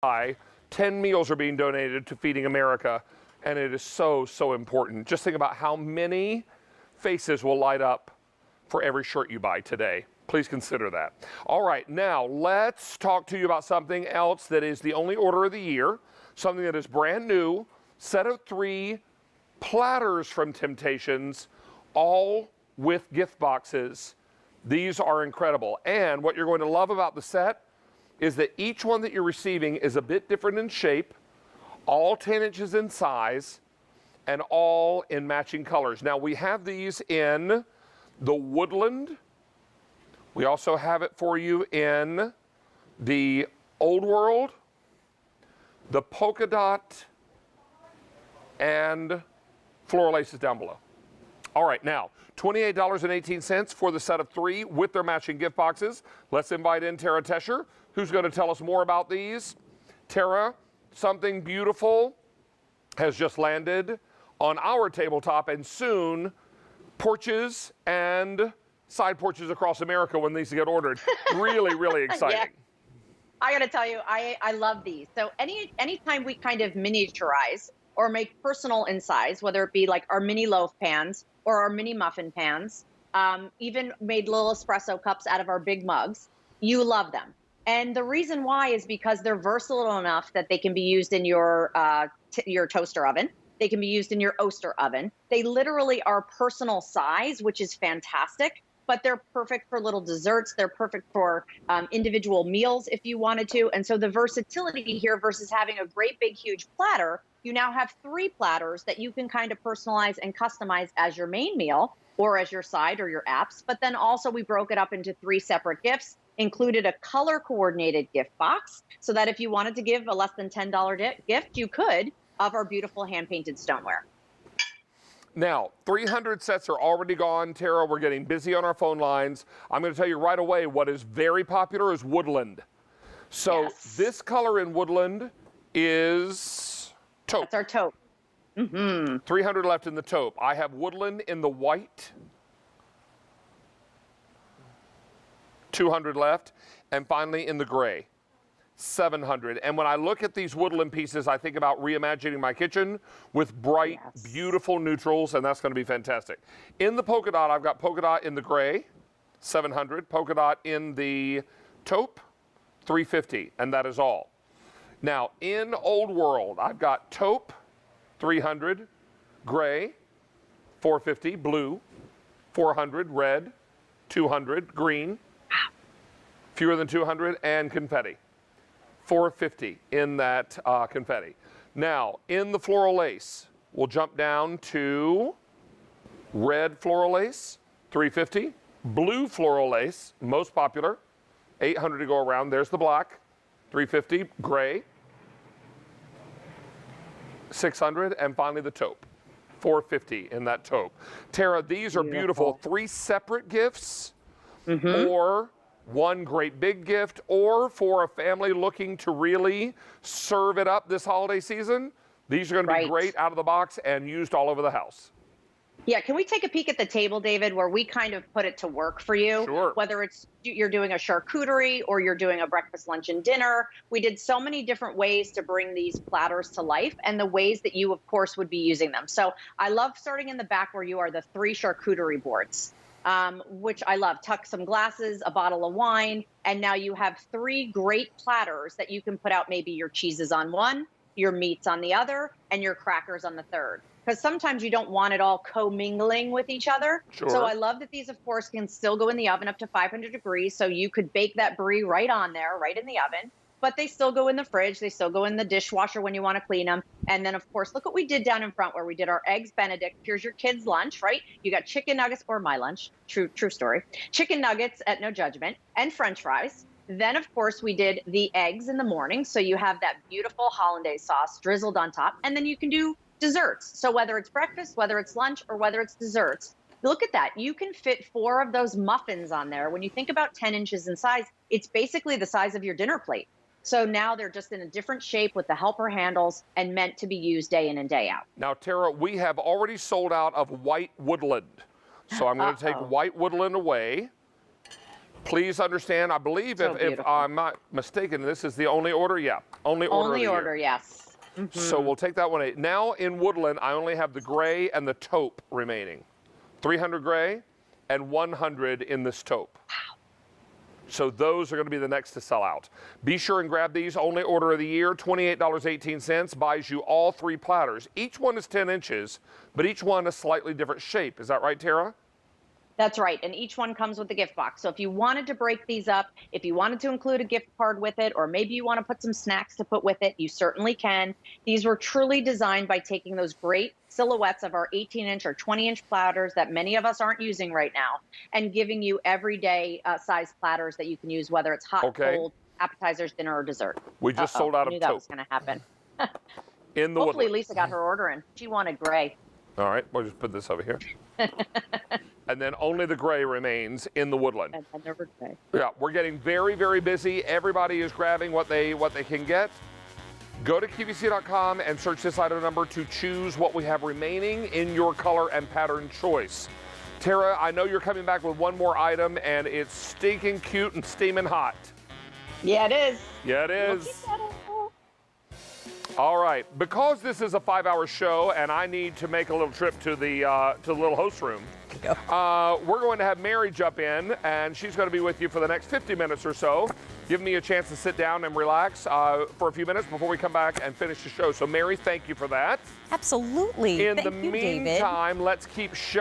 10 meals are being donated to Feeding America, and it is so, so important. Just think about how many faces will light up for every shirt you buy today. Please consider that. All right, now let's talk to you about something else that is the only order of the year, something that is brand new, set of 3 platters from Temp-tations, all with gift boxes. These are incredible. And what you're going to love about the set is that each one that you're receiving is a bit different in shape, all 10 inches in size, and all in matching colors. Now we have these in the woodland. We also have it for you in the old world, the polka dot, and floral laces down below. All right, now, $28.18 for the set of 3 with their matching gift boxes. Let's invite in Tara Tescher, who's going to tell us more about these. Tara, something beautiful has just landed on our tabletop, and soon porches and side porches across America when these get ordered. Really, really exciting. Yeah. I got to tell you, I love these. So anytime we kind of miniaturize or make personal in size, whether it be like our mini loaf pans or our mini muffin pans, even made little espresso cups out of our big mugs, you love them. And the reason why is because they're versatile enough that they can be used in your toaster oven. They can be used in your Oster oven. They literally are personal size, which is fantastic, but they're perfect for little desserts. They're perfect for individual meals if you wanted to. And so the versatility here versus having a great big huge platter, you now have 3 platters that you can kind of personalize and customize as your main meal or as your side or your apps. But then also we broke it up into 3 separate gifts, included a color coordinated gift box so that if you wanted to give a less than $10 gift, you could, of our beautiful hand-painted stoneware. Now, 300 sets are already gone. Tara, we're getting busy on our phone lines. I'm going to tell you right away, what is very popular is woodland. So yes, this color in woodland is taupe. That's our taupe. 300 left in the taupe. I have woodland in the white. 200 left. And finally in the gray. 700. And when I look at these woodland pieces, I think about reimagining my kitchen with bright, beautiful neutrals, and that's going to be fantastic. In the polka dot, I've got polka dot in the gray, 700. Polka dot in the taupe, 350, and that is all. Now, in Old World, I've got taupe, 300, gray, 450, blue, 400, red, 200, green, fewer than 200, and confetti. 450 in that confetti. Now, in the floral lace, we'll jump down to red floral lace, 350. Blue floral lace, most popular, 800 to go around. There's the black, 350. Gray, 600. And finally the taupe, 450 in that taupe. Tara, these are beautiful. 3 separate gifts, or 1 great big gift, or for a family looking to really serve it up this holiday season. These are going to be great out of the box and used all over the house. Yeah, can we take a peek at the table, David, where we kind of put it to work for you? Sure. Whether it's you're doing a charcuterie or you're doing a breakfast, lunch, and dinner. We did so many different ways to bring these platters to life and the ways that you, of course, would be using them. So I love starting in the back where you are the 3 charcuterie boards. Which I love. Tuck some glasses, a bottle of wine, and now you have 3 great platters that you can put out maybe your cheeses on one, your meats on the other, and your crackers on the third. Because sometimes you don't want it all commingling with each other. Sure. So I love that these, of course, can still go in the oven up to 500 degrees, so you could bake that brie right on there, right in the oven. But they still go in the fridge. They still go in the dishwasher when you want to clean them. And then, of course, look what we did down in front where we did our eggs Benedict. Here's your kids' lunch, right? You got chicken nuggets, or my lunch, true story. Chicken nuggets at no judgment, and French fries. Then, of course, we did the eggs in the morning. So you have that beautiful hollandaise sauce drizzled on top. And then you can do desserts. So whether it's breakfast, whether it's lunch, or whether it's desserts, look at that. You can fit 4 of those muffins on there. When you think about 10 inches in size, it's basically the size of your dinner plate. So now they're just in a different shape with the helper handles and meant to be used day in and day out. Now, Tara, we have already sold out of white woodland. So I'm going to take white woodland away. Please understand, I believe So if beautiful. I'm not mistaken, this is the only order. Yeah, only order. Only of the order, year. yes. Mhm. So we'll take that one. Now in Woodland, I only have the gray and the taupe remaining. 300 gray and 100 in this taupe. Wow. So those are going to be the next to sell out. Be sure and grab these. Only order of the year, $28.18, buys you all 3 platters. Each one is 10 inches, but each one a slightly different shape. Is that right, Tara? That's right, and each one comes with a gift box. So if you wanted to break these up, if you wanted to include a gift card with it, or maybe you want to put some snacks to put with it, you certainly can. These were truly designed by taking those great silhouettes of our 18-inch or 20-inch platters that many of us aren't using right now, and giving you everyday size platters that you can use, whether it's hot, cold, appetizers, dinner, or dessert. We just sold out I knew of that taupe. was going to happen. In the Hopefully Woodland. Lisa got her order in. She wanted gray. All right, we'll just put this over here. And then only the gray remains in the Woodland. And never gray. Yeah, we're getting very, very busy. Everybody is grabbing what they can get. Go to QVC.com and search this item number to choose what we have remaining in your color and pattern choice. Tara, I know you're coming back with one more item, and it's stinking cute and steaming hot. Yeah, it is. Yeah, it We'll is. keep that up. All right, because this is a 5-hour show and I need to make a little trip to the little host room, we're going to have Mary jump in, and she's going to be with you for the next 50 minutes or so. Give me a chance to sit down and relax for a few minutes before we come back and finish the show. So, Mary, thank you for that. Absolutely. In Thank the you, David. meantime, let's keep